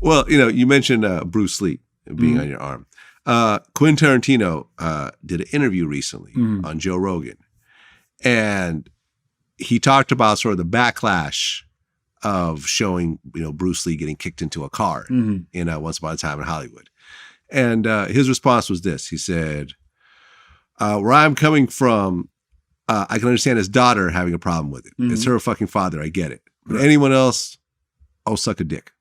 Well, you mentioned Bruce Lee being on your arm. Quentin Tarantino did an interview recently on Joe Rogan, and he talked about sort of the backlash of showing, Bruce Lee getting kicked into a car in Once Upon a Time in Hollywood. And his response was this. He said, where I'm coming from, I can understand his daughter having a problem with it. It's her fucking father. I get it. But anyone else, suck a dick.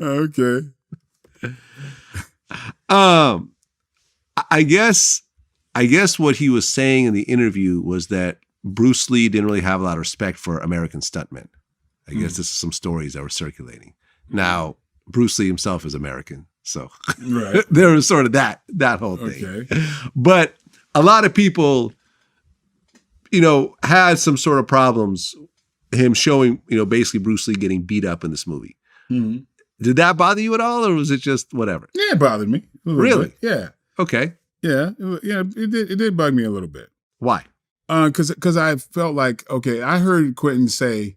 Okay. I guess what he was saying in the interview was that Bruce Lee didn't really have a lot of respect for American stuntmen. I guess this is some stories that were circulating. Now, Bruce Lee himself is American, so there was sort of that whole thing. Okay. But a lot of people, had some sort of problems, him showing, basically Bruce Lee getting beat up in this movie. Mm-hmm. Did that bother you at all, or was it just whatever? Yeah, it bothered me. Really? Bit. Yeah. Okay. Yeah. It did bug me a little bit. Why? Because I felt like, okay, I heard Quentin say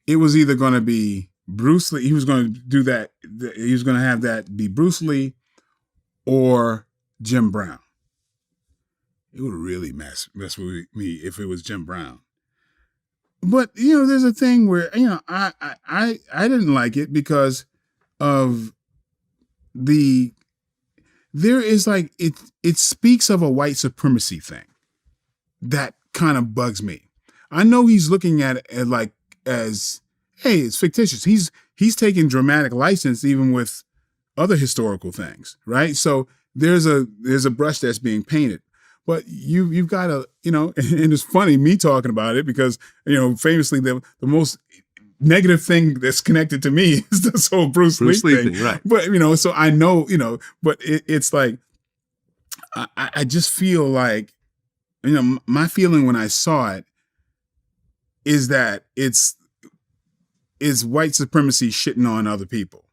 it was either going to be Bruce Lee. He was going to do that. He was going to have that be Bruce Lee or Jim Brown. It would really mess with me if it was Jim Brown. But there's a thing where I didn't like it because of there is like it speaks of a white supremacy thing that kind of bugs me. I know he's looking at it like as, hey, it's fictitious. He's taking dramatic license even with other historical things, right? So there's a brush that's being painted. But you've got to, and it's funny me talking about it because, famously the most negative thing that's connected to me is this whole Bruce Lee thing. Right. But, so I know, but it's like, I just feel like, my feeling when I saw it is that it's white supremacy shitting on other people.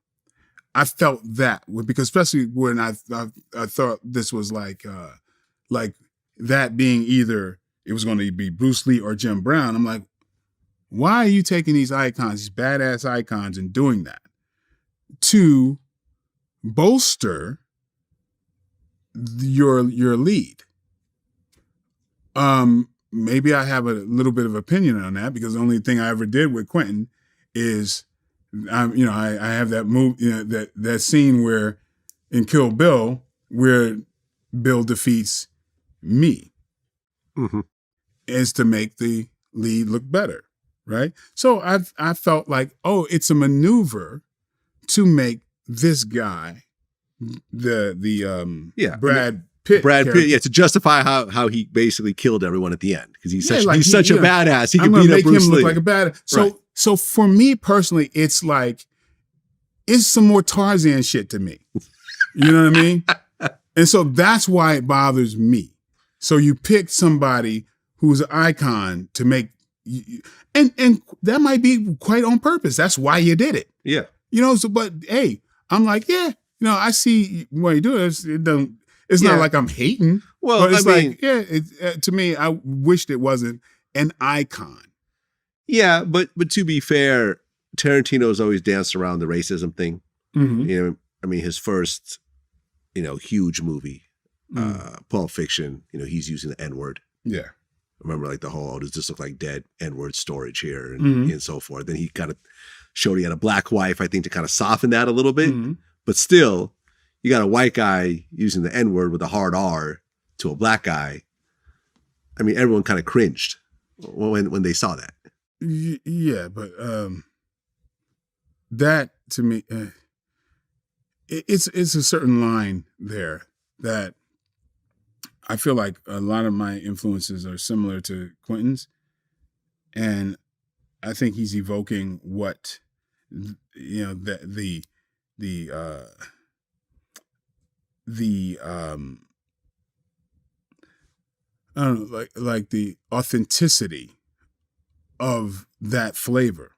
I felt that because especially when I thought this was like that being either it was going to be Bruce Lee or Jim Brown. I'm like, why are you taking these icons, these badass icons, and doing that to bolster your lead? Maybe I have a little bit of opinion on that because the only thing I ever did with Quentin is, I have that move, that scene where in Kill Bill where Bill defeats me is to make the lead look better, right? So I felt like, it's a maneuver to make this guy Brad Pitt, to justify how he basically killed everyone at the end because he's such a badass. He can beat up Bruce Lee. Look like a badass. So for me personally, it's like it's some more Tarzan shit to me. You know what I mean? And so that's why it bothers me. So you pick somebody who's an icon to make, and that might be quite on purpose. That's why you did it. Yeah. But hey, I'm like, I see why you do it. It's not like I'm hating. Well, but it's to me, I wished it wasn't an icon. Yeah, but to be fair, Tarantino's always danced around the racism thing. Mm-hmm. His first, huge movie, Pulp Fiction, he's using the N-word. Yeah. Remember like the whole, does this look like dead N-word storage here and so forth. Then he kind of showed he had a black wife, I think, to kind of soften that a little bit. Mm-hmm. But still, you got a white guy using the N-word with a hard R to a black guy. Everyone kind of cringed when they saw that. Yeah, but that to me, it's a certain line there that I feel like a lot of my influences are similar to Quentin's, and I think he's evoking what the I don't know, like the authenticity of that flavor.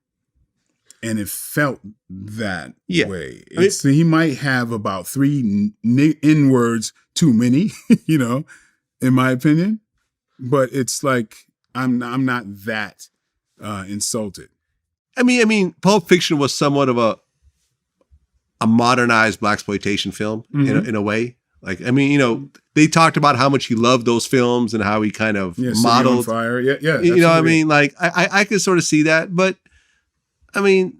And it felt that way. He might have about 3 N-words too many, in my opinion. But it's like I'm not that insulted. I mean, Pulp Fiction was somewhat of a modernized blaxploitation film in a way. Like, I mean, you know, they talked about how much he loved those films and how he kind of modeled. City on Fire. Yeah. You know what I mean? Like, I could sort of see that, but I mean,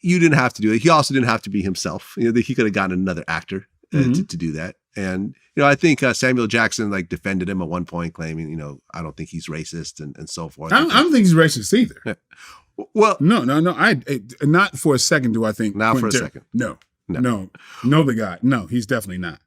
you didn't have to do it. He also didn't have to be himself. You know, he could have gotten another actor to do that. And, you know, I think Samuel Jackson like defended him at one point, claiming, you know, I don't think he's racist and so forth. I don't think he's racist either. Yeah. Well, no. I not for a second do I think. Not for a second. No, the guy. No, he's definitely not.